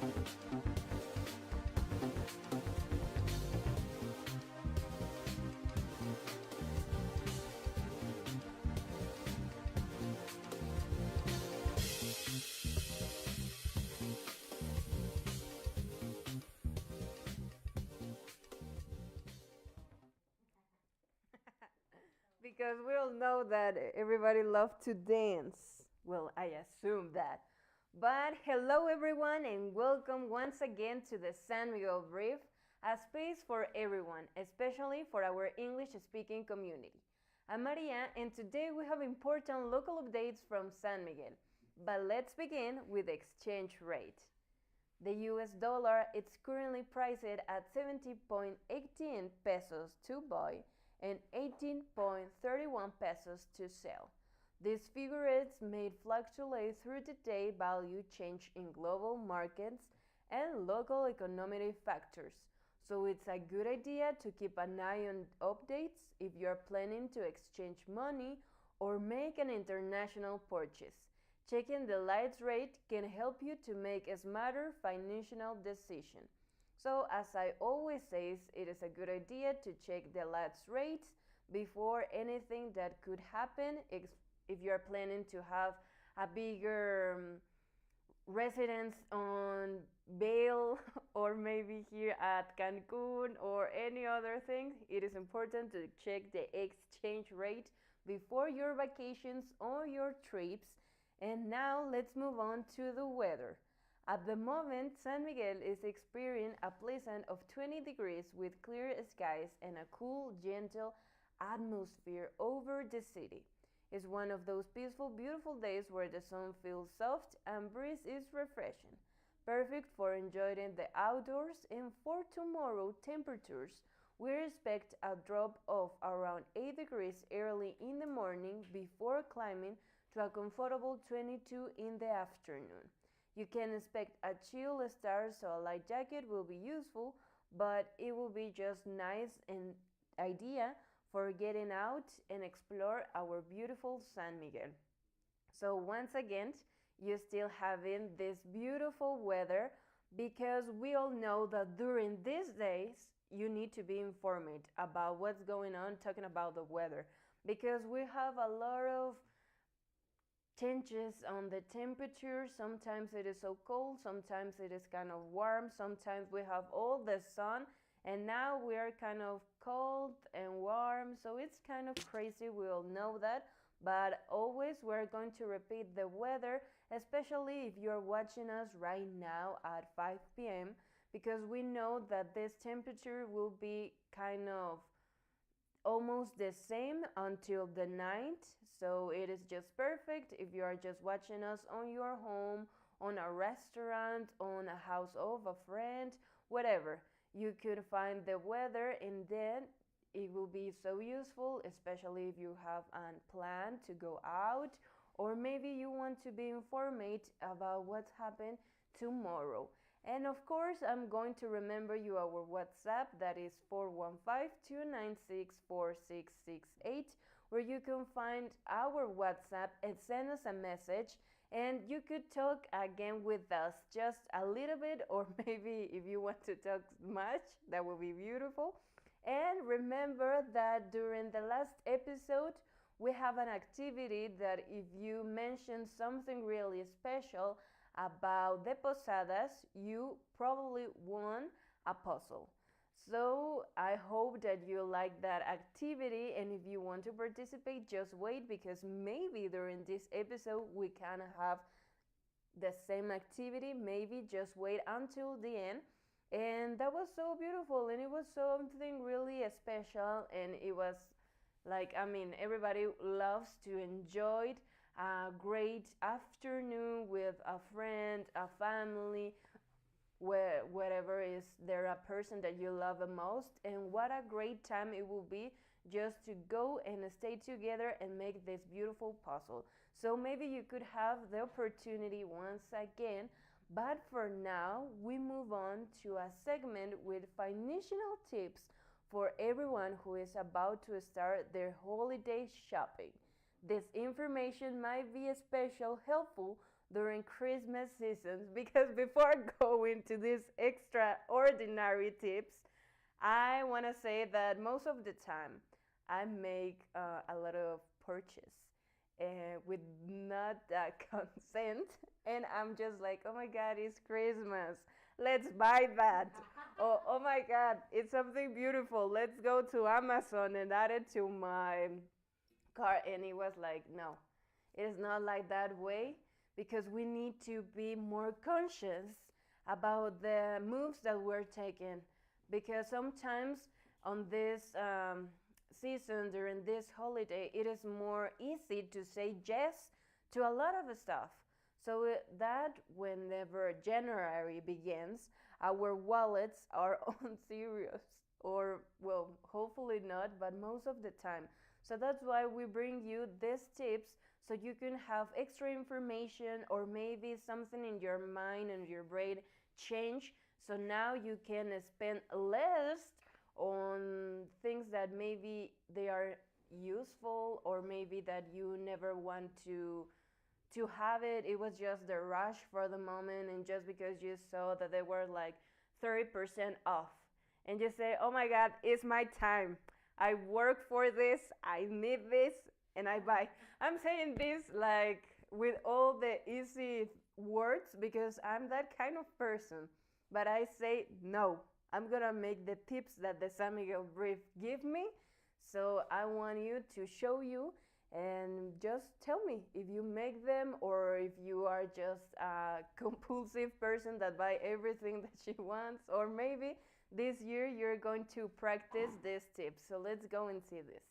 Because we all know that everybody loves to dance. Well, I assume that. But hello, everyone, and welcome once again to the San Miguel Brief, a space for everyone, especially for our English speaking community. I'm Maria, and today we have important local updates from San Miguel. But let's begin with the exchange rate. The US dollar is currently priced at 70.18 pesos to buy and 18.31 pesos to sell. These figures may fluctuate through the day value change in global markets and local economic factors, so it's a good idea to keep an eye on updates if you are planning to exchange money or make an international purchase. Checking the lights rate can help you to make a smarter financial decision. So, as I always say, it is a good idea to check the lights rates before anything that could happen if you are planning to have a bigger residence on Vail or maybe here at Cancun or any other thing. It is important to check the exchange rate before your vacations or your trips. And now let's move on to the weather. At the moment, San Miguel is experiencing a pleasant of 20 degrees with clear skies and a cool, gentle atmosphere over the city. It's one of those peaceful, beautiful days where the sun feels soft and breeze is refreshing, perfect for enjoying the outdoors. And for tomorrow, temperatures we expect a drop of around 8 degrees early in the morning before climbing to a comfortable 22 in the afternoon. You can expect a chill start, so a light jacket will be useful, but it will be just nice and idea for getting out and explore our beautiful San Miguel. So once again, you still having this beautiful weather because we all know that during these days you need to be informed about what's going on, talking about the weather, because we have a lot of changes on the temperature. Sometimes it is so cold, sometimes it is kind of warm, sometimes we have all the sun, and now we are kind of cold and warm, so it's kind of crazy. We all know that, but always we're going to repeat the weather, especially if you're watching us right now at 5 p.m., because we know that this temperature will be kind of almost the same until the night, so it is just perfect if you are just watching us on your home, on a restaurant, on a house of a friend, whatever. You could find the weather, and then it will be so useful, especially if you have a plan to go out or maybe you want to be informed about what's happened tomorrow. And of course, I'm going to remember you our WhatsApp, that is 415-296-4668, where you can find our WhatsApp and send us a message, and you could talk again with us just a little bit, or maybe if you want to talk much, that will be beautiful. And remember that during the last episode, we have an activity that if you mention something really special about the posadas, you probably won a puzzle. So I hope that you like that activity, and if you want to participate, just wait, because maybe during this episode we can have the same activity. Maybe just wait until the end. And that was so beautiful, and it was something really special, and it was like, I mean, everybody loves to enjoy a great afternoon with a friend, a family, wherever is there a person that you love the most. And what a great time it will be just to go and stay together and make this beautiful puzzle. So maybe you could have the opportunity once again. But for now, we move on to a segment with financial tips for everyone who is about to start their holiday shopping. This information might be especially helpful during Christmas seasons. Because before going to these extraordinary tips, I want to say that most of the time I make a lot of purchase with not that consent, and I'm just like, oh my God, it's Christmas. Let's buy that. Oh my God, it's something beautiful. Let's go to Amazon and add it to my car. And it was like, no, it is not like that way because we need to be more conscious about the moves that we're taking. Because sometimes on this season, during this holiday, it is more easy to say yes to a lot of stuff. So that whenever January begins, our wallets are on serious, or well, hopefully not, but most of the time. So that's why we bring you these tips so you can have extra information or maybe something in your mind and your brain change. So now you can spend less on things that maybe they are useful or maybe that you never want to have it. It was just the rush for the moment, and just because you saw that they were like 30% off, and you say, oh my God, it's my time. I work for this, I need this, and I buy. I'm saying this like with all the easy words because I'm that kind of person. But I say, no, I'm gonna make the tips that the San Miguel brief give me. So I want you to show you and just tell me if you make them or if you are just a compulsive person that buy everything that she wants, or maybe this year you're going to practice these tips. So let's go and see this.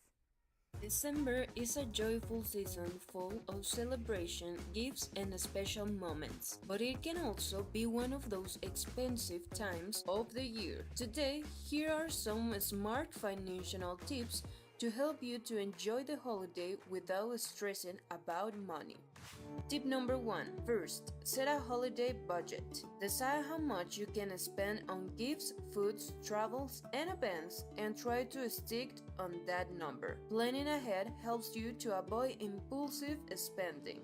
December is a joyful season full of celebration, gifts, and special moments, but it can also be one of those expensive times of the year. Today, here are some smart financial tips to help you to enjoy the holiday without stressing about money. Tip number 1. First, set a holiday budget. Decide how much you can spend on gifts, foods, travels, and events, and try to stick on that number. Planning ahead helps you to avoid impulsive spending.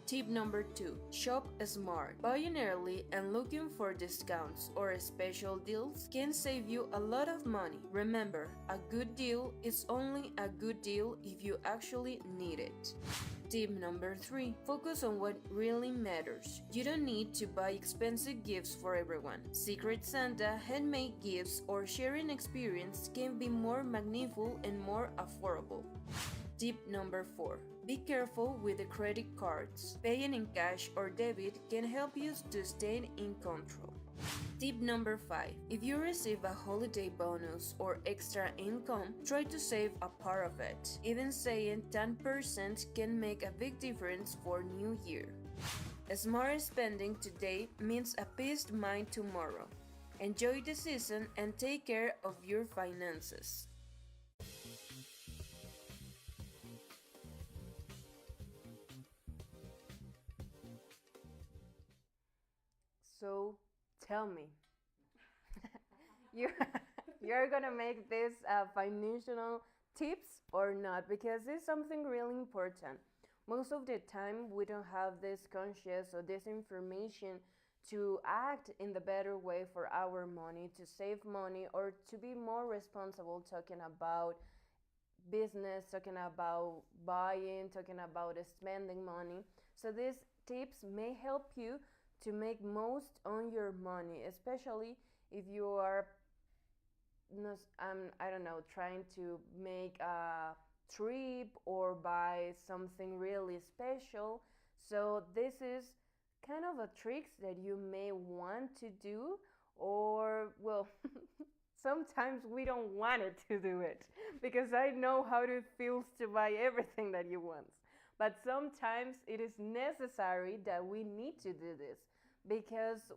Tip number 2. Shop smart. Buying early and looking for discounts or special deals can save you a lot of money. Remember, a good deal is only a good deal if you actually need it. Tip number 3. Focus on what really matters. You don't need to buy expensive gifts for everyone. Secret Santa, handmade gifts, or sharing experience can be more meaningful and more affordable. Tip number 4. Be careful with the credit cards. Paying in cash or debit can help you to stay in control. Tip number 5. If you receive a holiday bonus or extra income, try to save a part of it. Even saying 10% can make a big difference for New Year. Smart spending today means a peace of mind tomorrow. Enjoy the season and take care of your finances. So tell me, you you're gonna make this financial tips or not? Because it's something really important. Most of the time, we don't have this conscious or this information to act in the better way for our money, to save money, or to be more responsible. Talking about business, talking about buying, talking about spending money. So these tips may help you to make most on your money, especially if you are I don't know, trying to make a trip or buy something really special. So this is kind of a tricks that you may want to do, or well, sometimes we don't want it to do it because I know how it feels to buy everything that you want. But sometimes it is necessary that we need to do this because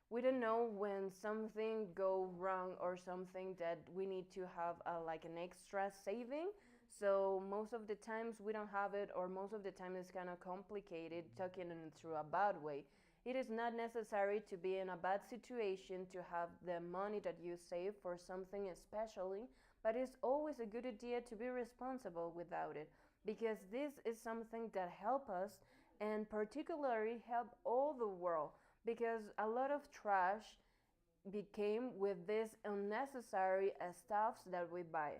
we don't know when something go wrong or something that we need to have like an extra saving. So most of the times we don't have it, or most of the time it's kind of complicated talking in through a bad way. It is not necessary to be in a bad situation to have the money that you save for something especially, but it's always a good idea to be responsible without it, because this is something that help us and particularly help all the world because a lot of trash became with this unnecessary stuffs that we buy.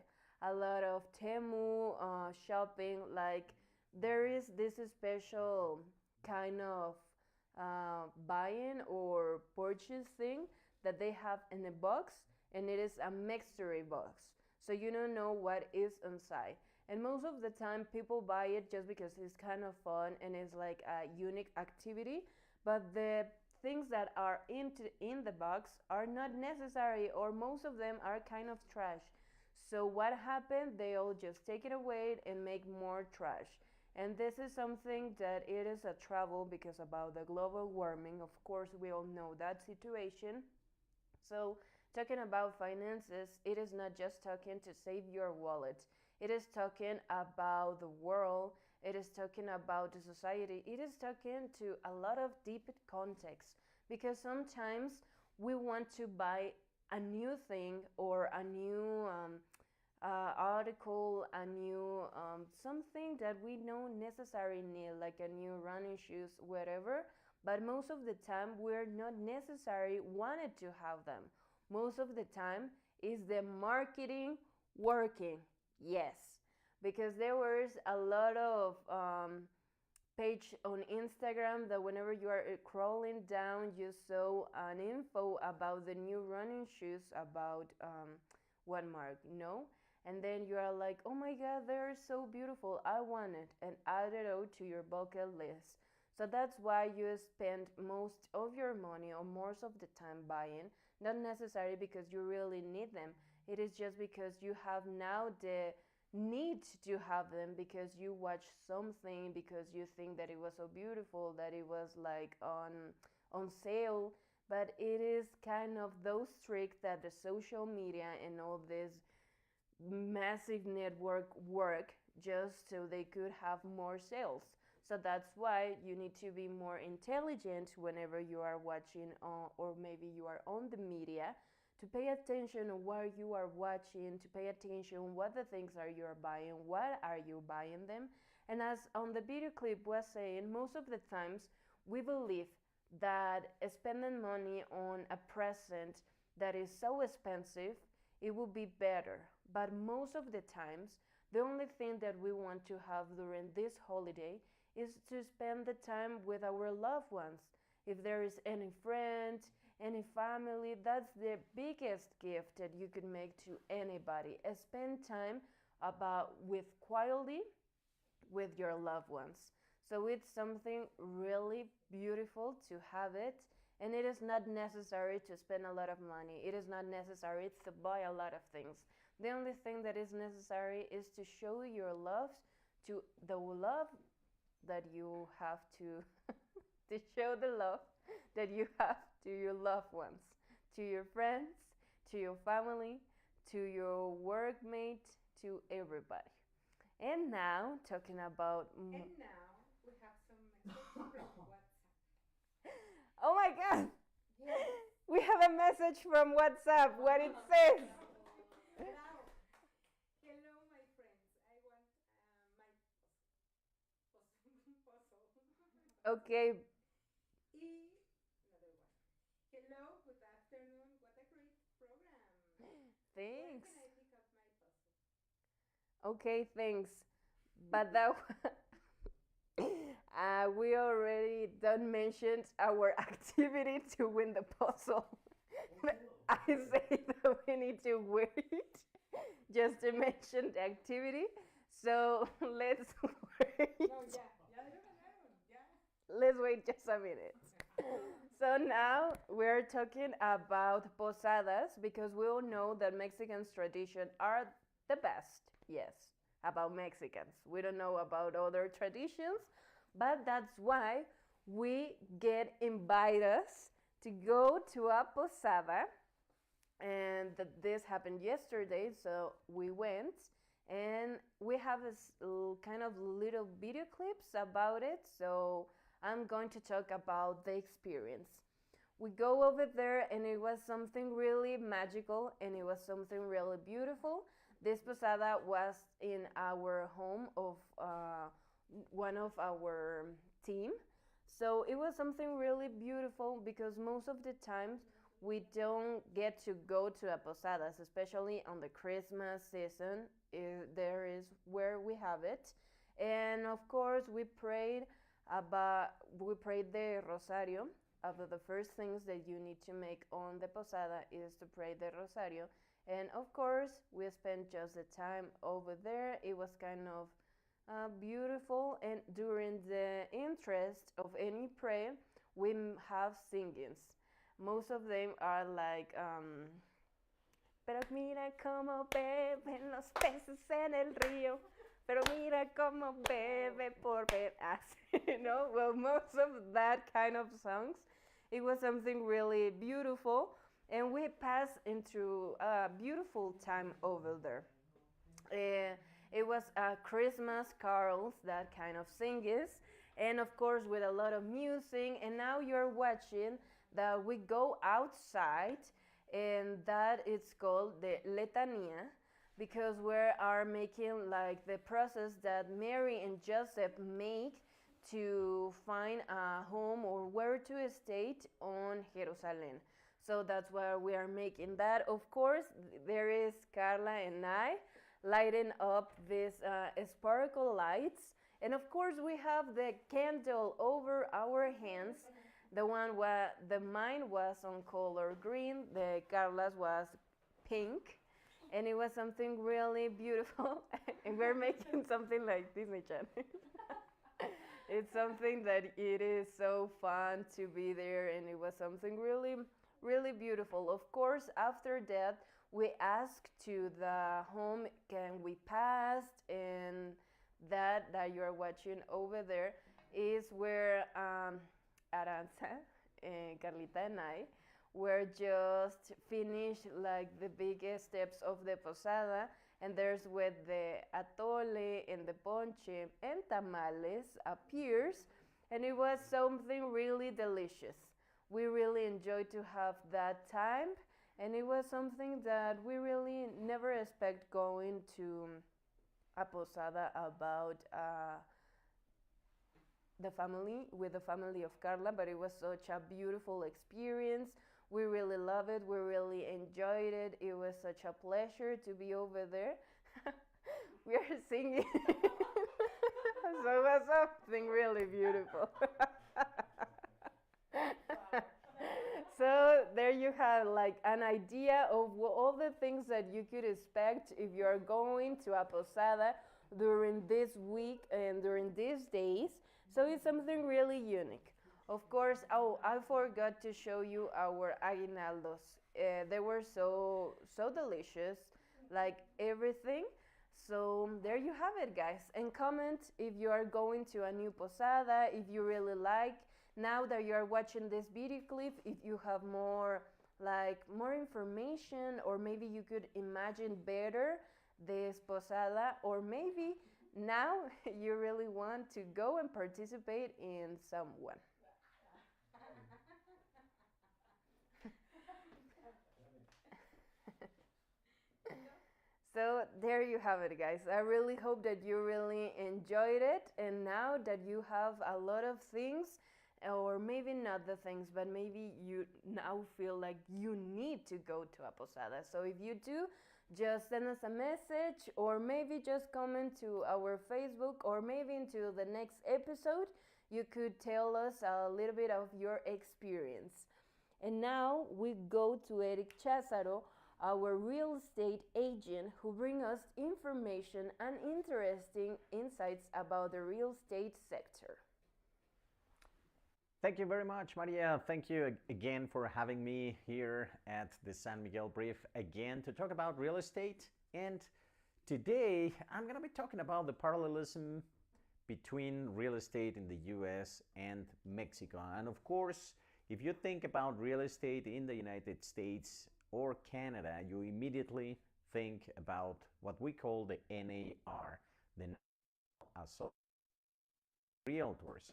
A lot of Temu shopping, like there is this special kind of buying or purchase thing that they have in a box, and it is a mystery box. So you don't know what is inside. And most of the time, people buy it just because it's kind of fun and it's like a unique activity. But the things that are in the box are not necessary, or most of them are kind of trash. So what happened? They all just take it away and make more trash. And this is something that it is a trouble because about the global warming. Of course, we all know that situation. So talking about finances, it is not just talking to save your wallet. It is talking about the world. It is talking about the society. It is talking to a lot of deep context because sometimes we want to buy a new thing or a new article, a new something that we don't necessarily need, like a new running shoes, whatever. But most of the time, we're not necessarily wanted to have them. Most of the time, is the marketing working? Yes, because there was a lot of page on Instagram that whenever you are crawling down, you saw an info about the new running shoes about one mark, and then you are like, oh my god, they're so beautiful, I want it, and add it out to your bucket list. So that's why you spend most of your money or most of the time buying, not necessarily because you really need them. It is just because you have now the need to have them because you watch something, because you think that it was so beautiful, that it was like on sale. But it is kind of those tricks that the social media and all this massive network work just so they could have more sales. So that's why you need to be more intelligent whenever you are watching or maybe you are on the media, to pay attention on what you are watching, to pay attention what the things are you are buying, what are you buying them. And as on the video clip was saying, most of the times we believe that spending money on a present that is so expensive, it will be better. But most of the times, the only thing that we want to have during this holiday is to spend the time with our loved ones. If there is any friend, any family, that's the biggest gift that you could make to anybody. Spend time about with quality with your loved ones. So it's something really beautiful to have it. And it is not necessary to spend a lot of money. It is not necessary to buy a lot of things. The only thing that is necessary is to show your love, to the love that you have to to show the love that you have to your loved ones, to your friends, to your family, to your workmate, to everybody. And now talking about And now we have some message from WhatsApp. oh my god, Yes. we have a message from WhatsApp. What it says? Now, hello, my friends. I want my puzzle. Okay, Another one. Hello, good afternoon. What a great program. Where thanks. can I pick up my puzzle? Okay, thanks. But that we already done mentioned our activity to win the puzzle. I say that we need to wait just to mention the activity. So let's wait. No, ya lo ganaron, ya. Let's wait just a minute. So now we're talking about posadas because we all know that Mexicans' tradition are the best. Yes, about Mexicans. We don't know about other traditions, but that's why we get invited to go to a posada, and this happened yesterday. So we went, and we have this kind of little video clips about it. So I'm going to talk about the experience. We go over there, and it was something really magical, and it was something really beautiful. This posada was in our home of one of our team. So it was something really beautiful because most of the times we don't get to go to a posadas, especially on the Christmas season. There is where we have it, and of course about we prayed the rosario. Of the first things that you need to make on the posada is to pray the rosario, and of course we spent just the time over there. It was kind of beautiful, and during the interest of any prayer we have singings. Most of them are like pero mira cómo beben los peces en el río, pero mira cómo bebe por ver us. Well, most of that kind of songs, it was something really beautiful, and we passed into a beautiful time over there. It was Christmas carols, that kind of singing, and of course with a lot of music. And now you're watching that we go outside, and that it's called the Letania, because we are making like the process that Mary and Joseph make to find a home or where to stay on Jerusalem. So that's why we are making that. Of course, there is Carla and I lighting up these sparkle lights. And of course, we have the candle over our hands. The mine was on color green, the Carla's was pink, and it was something really beautiful. And we're making something like Disney Channel. It's something that it is so fun to be there, and it was something really, really beautiful. Of course, after that, we asked to the home, can we pass? And that you are watching over there is where Aranza, Carlita, and I were just finished like the biggest steps of the posada, and there's where the atole and the ponche and tamales appears, and it was something really delicious. We really enjoyed to have that time, and it was something that we really never expect going to a posada about the family of Carla, but it was such a beautiful experience. We really love it. We really enjoyed it. It was such a pleasure to be over there. We are singing. So it was something really beautiful. So there you have like an idea of all the things that you could expect if you are going to a posada during this week and during these days. So it's something really unique. Of course, oh, I forgot to show you our aguinaldos. They were so delicious, like everything. So there you have it, guys. And comment if you are going to a new posada, if you really like. Now that you are watching this video clip, if you have more information, or maybe you could imagine better this posada, or maybe now you really want to go and participate in someone. So there you have it, guys. I really hope that you really enjoyed it, and now that you have a lot of things, or maybe not the things, but maybe you now feel like you need to go to a posada. So if you do, just send us a message, or maybe just comment to our Facebook, or maybe into the next episode you could tell us a little bit of your experience. And now we go to Eric Chazaro, our real estate agent, who bring us information and interesting insights about the real estate sector. Thank you very much, Maria. Thank you again for having me here at the San Miguel Brief again to talk about real estate. And today I'm going to be talking about the parallelism between real estate in the US and Mexico. And of course, if you think about real estate in the United States or Canada, you immediately think about what we call the NAR, the National Realtors.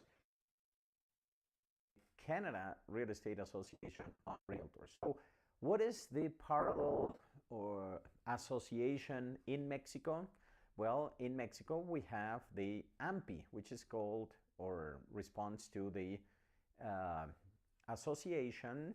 Canada Real Estate Association of Realtors. So what is the parallel or association in Mexico? Well, in Mexico we have the AMPI, which is called or responds to the uh, Association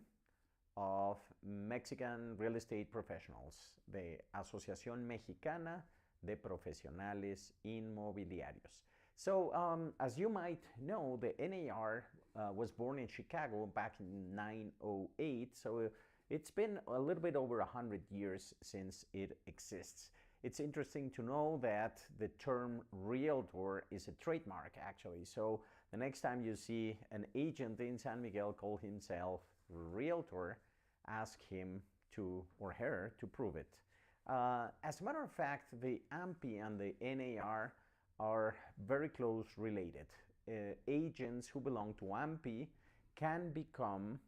of Mexican Real Estate Professionals, the Asociación Mexicana de Profesionales Inmobiliarios. So, as you might know, the NAR was born in Chicago back in 908, so it's been a little bit over 100 years since it exists. It's interesting to know that the term realtor is a trademark, actually. So the next time you see an agent in San Miguel call himself realtor, ask him to or her to prove it. As a matter of fact, the AMPI and the NAR are very close related. Agents who belong to AMPI can become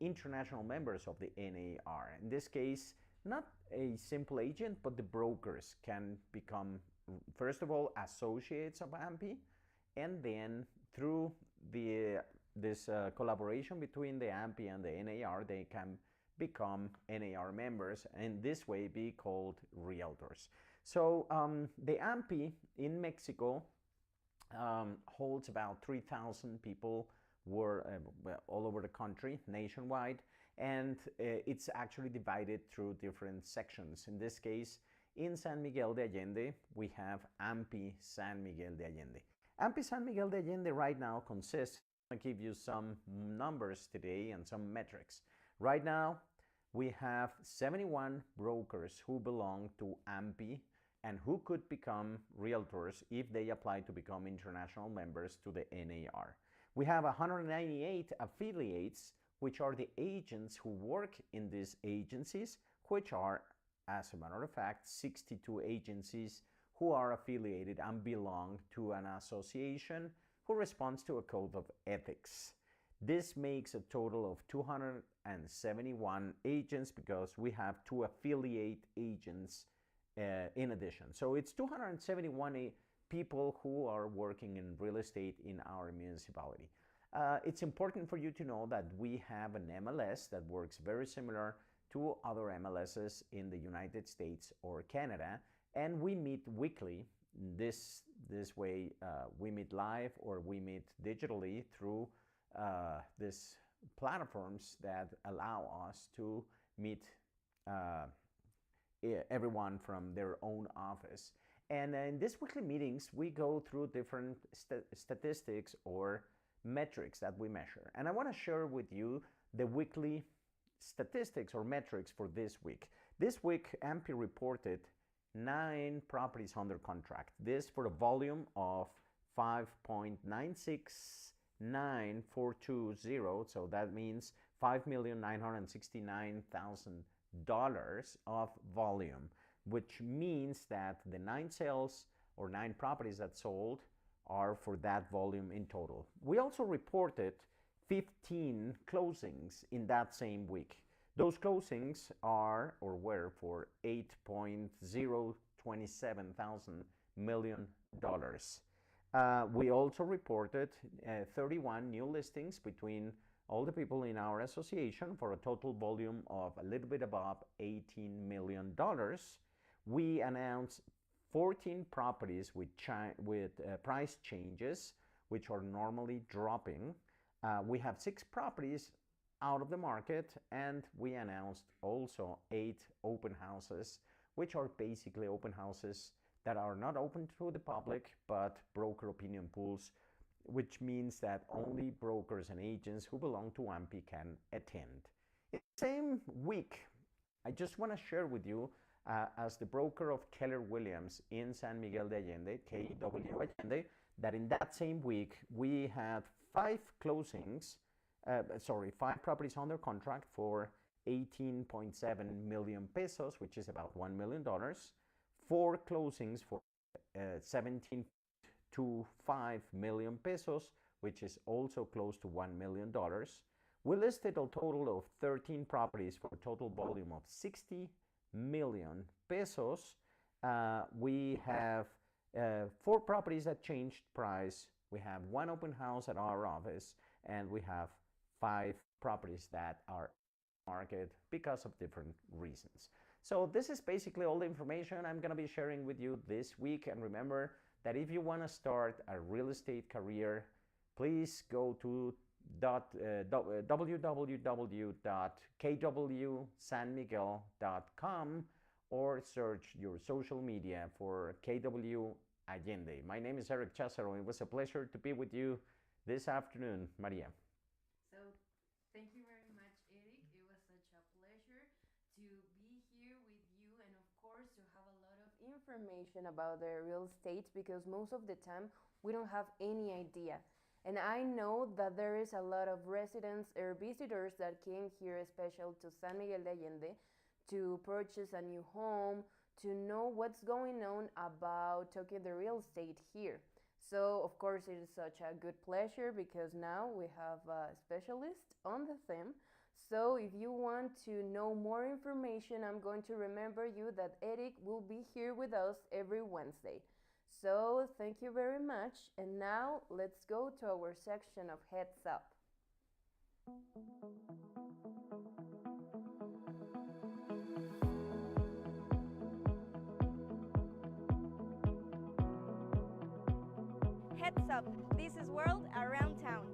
international members of the NAR. In this case, not a simple agent, but the brokers can become, first of all, associates of AMPI, and then through this collaboration between the AMPI and the NAR, they can become NAR members and this way be called realtors. So the AMPI in Mexico holds about 3,000 people all over the country, nationwide, and it's actually divided through different sections. In this case, in San Miguel de Allende, we have AMPI San Miguel de Allende. AMPI San Miguel de Allende right now consists, I'm going to give you some numbers today and some metrics. Right now, we have 71 brokers who belong to AMPI and who could become realtors if they apply to become international members to the NAR. We have 198 affiliates, which are the agents who work in these agencies, which are, as a matter of fact, 62 agencies who are affiliated and belong to an association who responds to a code of ethics. This makes a total of 271 agents because we have 2 affiliate agents in addition. So it's 271 people who are working in real estate in our municipality. It's important for you to know that we have an MLS that works very similar to other MLSs in the United States or Canada, and we meet weekly. This way, we meet live or we meet digitally through these platforms that allow us to meet everyone from their own office. And in these weekly meetings, we go through different statistics or metrics that we measure. And I want to share with you the weekly statistics or metrics for this week. This week, AMPI reported 9 properties under contract. This for a volume of 5.969420. So that means $5,969,000 of volume, which means that the 9 sales or 9 properties that sold are for that volume in total. We also reported 15 closings in that same week. Those closings are or were for $8.027 million. We also reported 31 new listings between all the people in our association for a total volume of a little bit above $18 million. We announced 14 properties with price changes, which are normally dropping. We have 6 properties out of the market, and we announced also 8 open houses, which are basically open houses that are not open to the public, but broker opinion pools, which means that only brokers and agents who belong to AMPI can attend. In the same week, I just want to share with you, as the broker of Keller Williams in San Miguel de Allende, KW Allende, that in that same week we had 5 properties under contract for 18.7 million pesos, which is about $1 million, 4 closings for 17.25 million pesos, which is also close to $1 million. We listed a total of 13 properties for a total volume of 60 million pesos. We have 4 properties that changed price. We have 1 open house at our office, and we have 5 properties that are market because of different reasons. So this is basically all the information I'm going to be sharing with you this week. And remember that if you want to start a real estate career, please go to www.kwsanmiguel.com or search your social media for KW Allende. My name is Eric Chazaro, and it was a pleasure to be with you this afternoon, Maria. So, thank you very much, Eric. It was such a pleasure to be here with you and, of course, to have a lot of information about the real estate because most of the time we don't have any idea. And I know that there is a lot of residents or visitors that came here, especially to San Miguel de Allende, to purchase a new home, to know what's going on about talking the real estate here. So, of course, it is such a good pleasure because now we have a specialist on the theme. So, if you want to know more information, I'm going to remember you that Eric will be here with us every Wednesday. So, thank you very much. And now, let's go to our section of Heads Up. Heads up, this is World Around Town.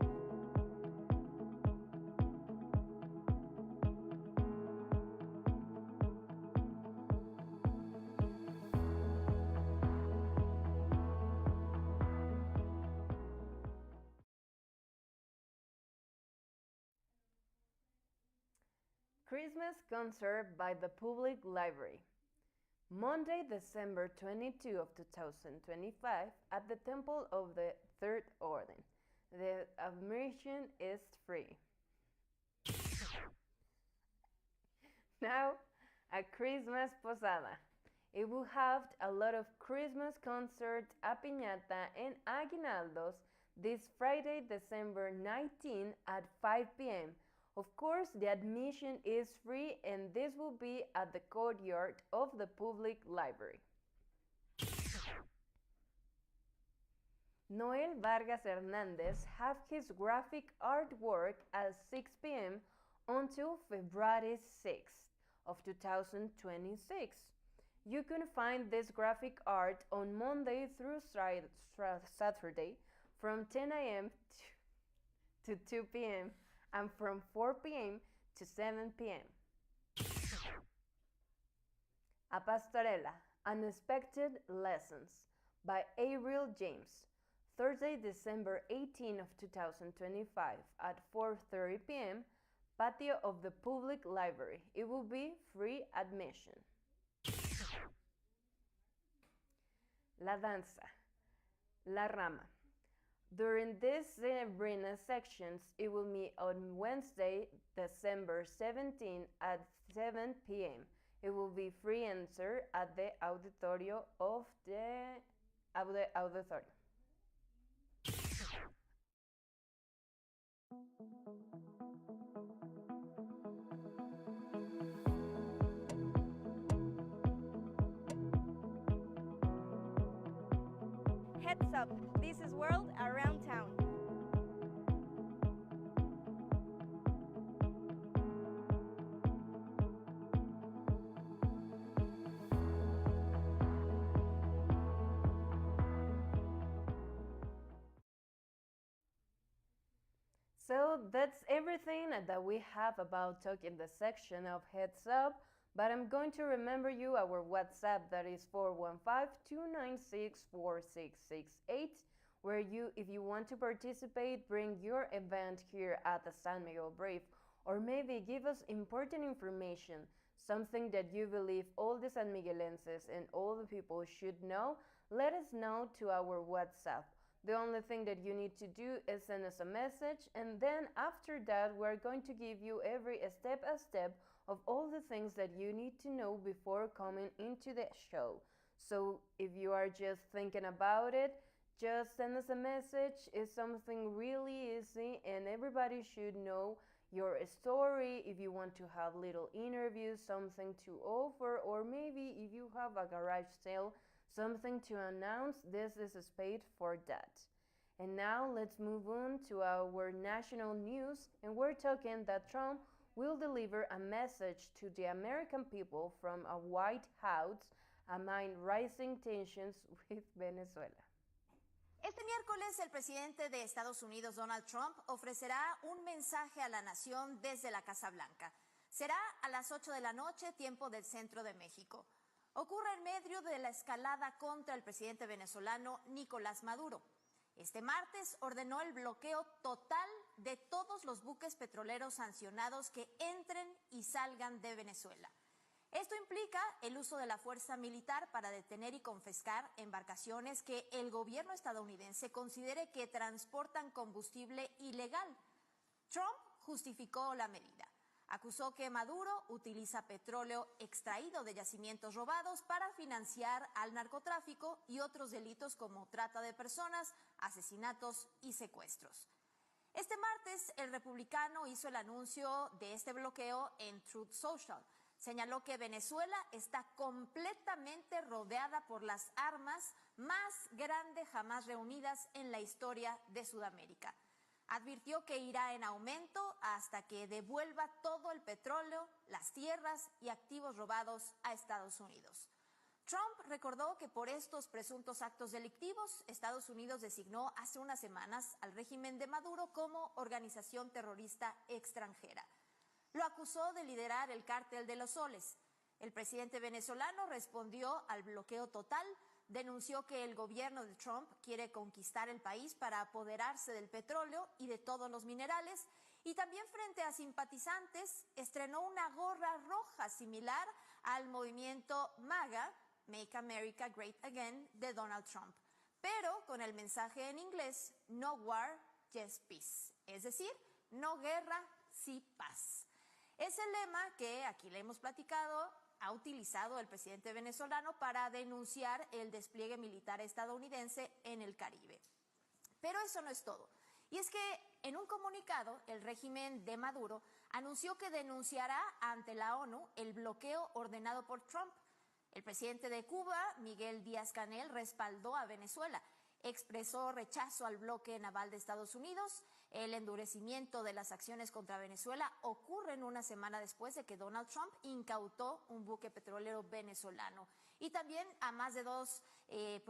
Christmas concert by the Public Library. Monday, December 22 of 2025 at the Temple of the Third Order. The admission is free. Now, a Christmas posada. It will have a lot of Christmas concerts, a piñata, and aguinaldos this Friday, December 19 at 5 p.m. Of course, the admission is free and this will be at the courtyard of the public library. Noel Vargas Hernandez have his graphic artwork at 6 p.m. until February 6th of 2026. You can find this graphic art on Monday through Saturday from 10 a.m. to 2 p.m. and from 4 p.m. to 7 p.m. A Pastorela, Unexpected Lessons by Ariel James. Thursday, December 18 of 2025 at 4:30 p.m. Patio of the Public Library. It will be free admission. La Danza, La Rama. During this Sabrina sections, it will be on Wednesday, December 17 at 7 p.m. It will be free answer at the auditorio of the auditorio. Heads up, this is World Around Town. So that's everything that we have about talking the section of Heads Up, but I'm going to remember you our WhatsApp that is 415-296-4668, where you, if you want to participate, bring your event here at the San Miguel Brief, or maybe give us important information, something that you believe all the San Miguelenses and all the people should know. Let us know to our WhatsApp. The only thing that you need to do is send us a message, and then after that, we're going to give you every step by step of all the things that you need to know before coming into the show. So if you are just thinking about it, just send us a message. It's something really easy, and everybody should know your story. If you want to have little interviews, something to offer, or maybe if you have a garage sale, something to announce, this is a space for that. And now let's move on to our national news, and we're talking that Trump will deliver a message to the American people from a White House amid rising tensions with Venezuela. Este miércoles, el presidente de Estados Unidos, Donald Trump, ofrecerá un mensaje a la nación desde la Casa Blanca. Será a las 8 de la noche, tiempo del centro de México. Ocurre en medio de la escalada contra el presidente venezolano Nicolás Maduro. Este martes ordenó el bloqueo total de todos los buques petroleros sancionados que entren y salgan de Venezuela. Esto implica el uso de la fuerza militar para detener y confiscar embarcaciones que el gobierno estadounidense considere que transportan combustible ilegal. Trump justificó la medida. Acusó que Maduro utiliza petróleo extraído de yacimientos robados para financiar al narcotráfico y otros delitos como trata de personas, asesinatos y secuestros. Este martes, el republicano hizo el anuncio de este bloqueo en Truth Social. Señaló que Venezuela está completamente rodeada por las armas más grandes jamás reunidas en la historia de Sudamérica. Advirtió que irá en aumento hasta que devuelva todo el petróleo, las tierras y activos robados a Estados Unidos. Trump recordó que por estos presuntos actos delictivos, Estados Unidos designó hace unas semanas al régimen de Maduro como organización terrorista extranjera. Lo acusó de liderar el cártel de los soles. El presidente venezolano respondió al bloqueo total, denunció que el gobierno de Trump quiere conquistar el país para apoderarse del petróleo y de todos los minerales, y también frente a simpatizantes estrenó una gorra roja similar al movimiento MAGA, Make America Great Again, de Donald Trump, pero con el mensaje en inglés, No War, Just Peace, es decir, no guerra, sí paz. Es el lema que, aquí le hemos platicado, ha utilizado el presidente venezolano para denunciar el despliegue militar estadounidense en el Caribe. Pero eso no es todo. Y es que en un comunicado, el régimen de Maduro anunció que denunciará ante la ONU el bloqueo ordenado por Trump. El presidente de Cuba, Miguel Díaz-Canel, respaldó a Venezuela. Expresó rechazo al bloque naval de Estados Unidos. El endurecimiento de las acciones contra Venezuela ocurre en una semana después de que Donald Trump incautó un buque petrolero venezolano. Y también a más de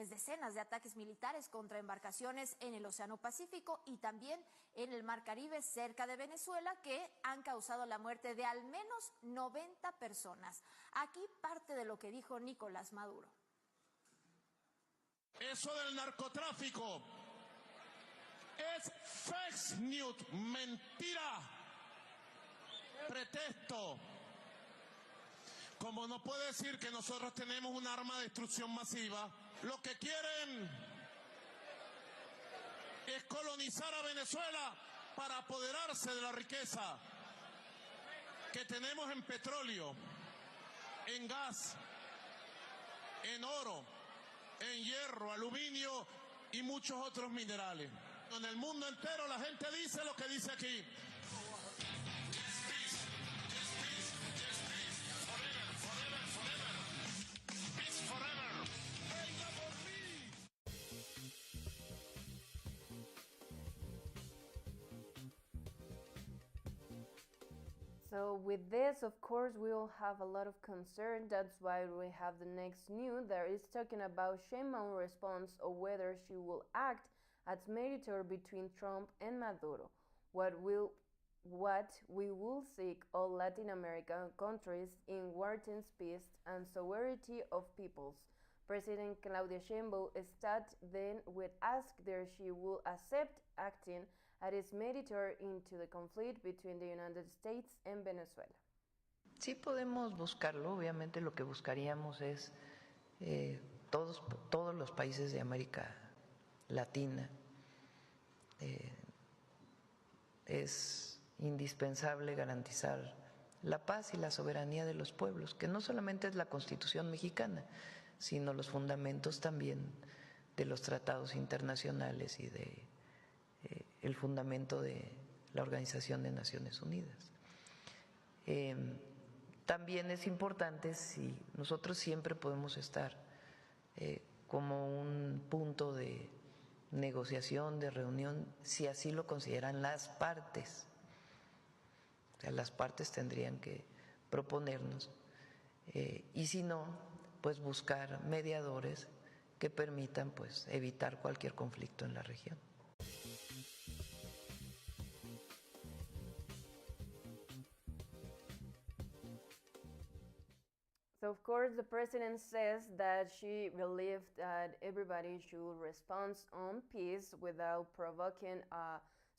decenas de ataques militares contra embarcaciones en el Océano Pacífico y también en el Mar Caribe cerca de Venezuela, que han causado la muerte de al menos 90 personas. Aquí parte de lo que dijo Nicolás Maduro. Eso del narcotráfico es fake news, mentira, pretexto. Como no puede decir que nosotros tenemos un arma de destrucción masiva, lo que quieren es colonizar a Venezuela para apoderarse de la riqueza que tenemos en petróleo, en gas, en oro, en hierro, aluminio y muchos otros minerales. En el mundo entero la gente dice lo que dice aquí. So with this, of course, we will have a lot of concern. That's why we have the next news that is talking about Sheinbaum's response or whether she will act as mediator between Trump and Maduro. What we will seek all Latin American countries in wartime peace and sovereignty of peoples. President Claudia Sheinbaum stated then would ask that she will accept acting as mediator into the conflict between the United States and Venezuela. Sí podemos buscarlo, obviamente lo que buscaríamos es todos los países de América Latina. Es indispensable garantizar la paz y la soberanía de los pueblos, que no solamente es la Constitución mexicana, sino los fundamentos también de los tratados internacionales y de el fundamento de la Organización de Naciones Unidas. También es importante, si nosotros siempre podemos estar como un punto de negociación, de reunión, si así lo consideran las partes. O sea, las partes tendrían que proponernos y si no, pues buscar mediadores que permitan pues evitar cualquier conflicto en la región. So, of course, the president says that she believed that everybody should respond on peace without provoking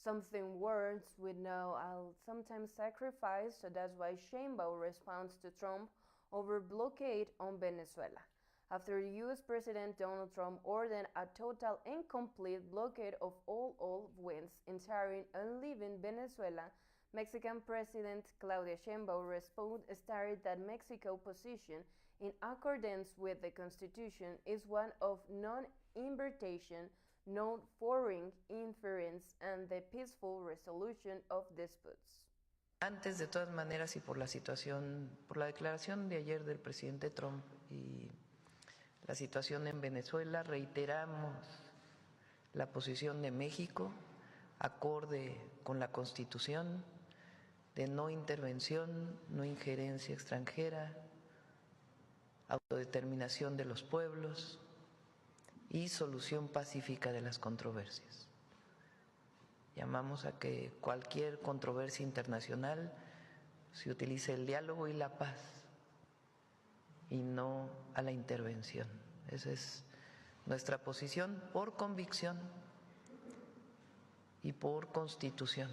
something worse, with no sometimes sacrifice. So that's why Sheinbaum responds to Trump over blockade on Venezuela. After US President Donald Trump ordered a total and complete blockade of all oil winds entering and leaving Venezuela, Mexican President Claudia Sheinbaum responded stated that Mexico's position, in accordance with the Constitution, is one of non-invitation, no foreign interference, and the peaceful resolution of disputes. Antes, de todas maneras, y por la situación, por la declaración de ayer del presidente Trump y la situación en Venezuela, reiteramos la posición de México, acorde con la Constitución, de no intervención, no injerencia extranjera, autodeterminación de los pueblos y solución pacífica de las controversias. Llamamos a que cualquier controversia internacional se utilice el diálogo y la paz y no a la intervención. Esa es nuestra posición por convicción y por Constitución.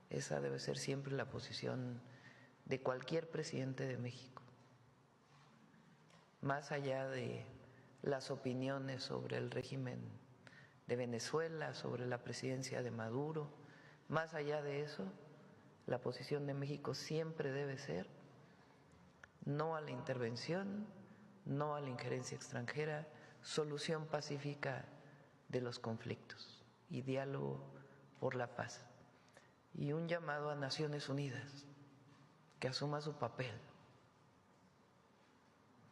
Esa debe ser siempre la posición de cualquier presidente de México. Más allá de las opiniones sobre el régimen de Venezuela, sobre la presidencia de Maduro, más allá de eso, la posición de México siempre debe ser no a la intervención, no a la injerencia extranjera, solución pacífica de los conflictos y diálogo por la paz. Y un llamado a Naciones Unidas que asuma su papel.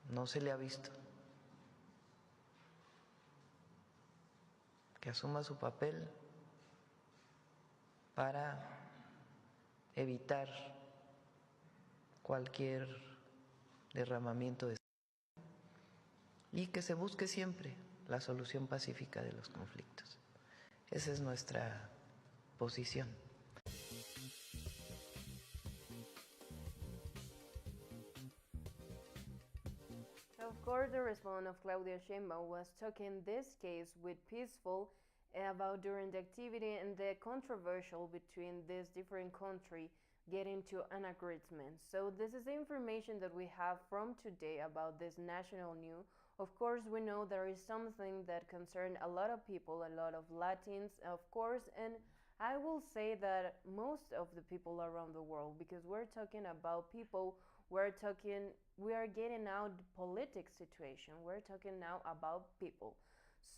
No se le ha visto. Que asuma su papel para evitar cualquier derramamiento de sangre y que se busque siempre la solución pacífica de los conflictos. Esa es nuestra posición. Of course, the response of Claudia Sheinbaum was talking this case with peaceful about during the activity and the controversial between these different countries getting to an agreement. So this is the information that we have from today about this national news. Of course, we know there is something that concerns a lot of people, a lot of Latins, of course, and I will say that most of the people around the world, because we're talking about people, we are getting out the politics situation. We're talking now about people.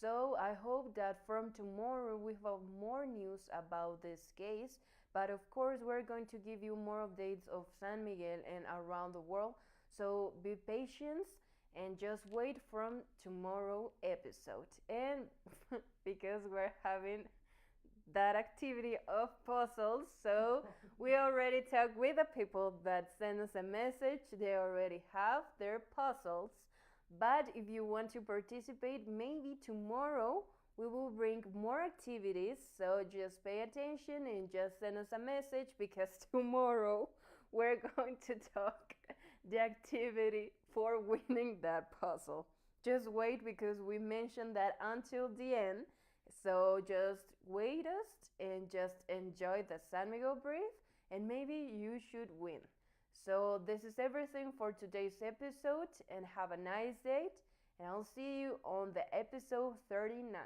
So I hope that from tomorrow we have more news about this case. But of course, we're going to give you more updates of San Miguel and around the world. So be patient and just wait from tomorrow episode. And because we're having that activity of puzzles, so we already talked with the people that send us a message. They already have their puzzles. But if you want to participate, maybe tomorrow we will bring more activities. So just pay attention and just send us a message, because tomorrow we're going to talk the activity for winning that puzzle. Just wait, because we mentioned that until the end. So just wait us and just enjoy the San Miguel brief, and maybe you should win. So this is everything for today's episode, and have a nice day, and I'll see you on the episode 39.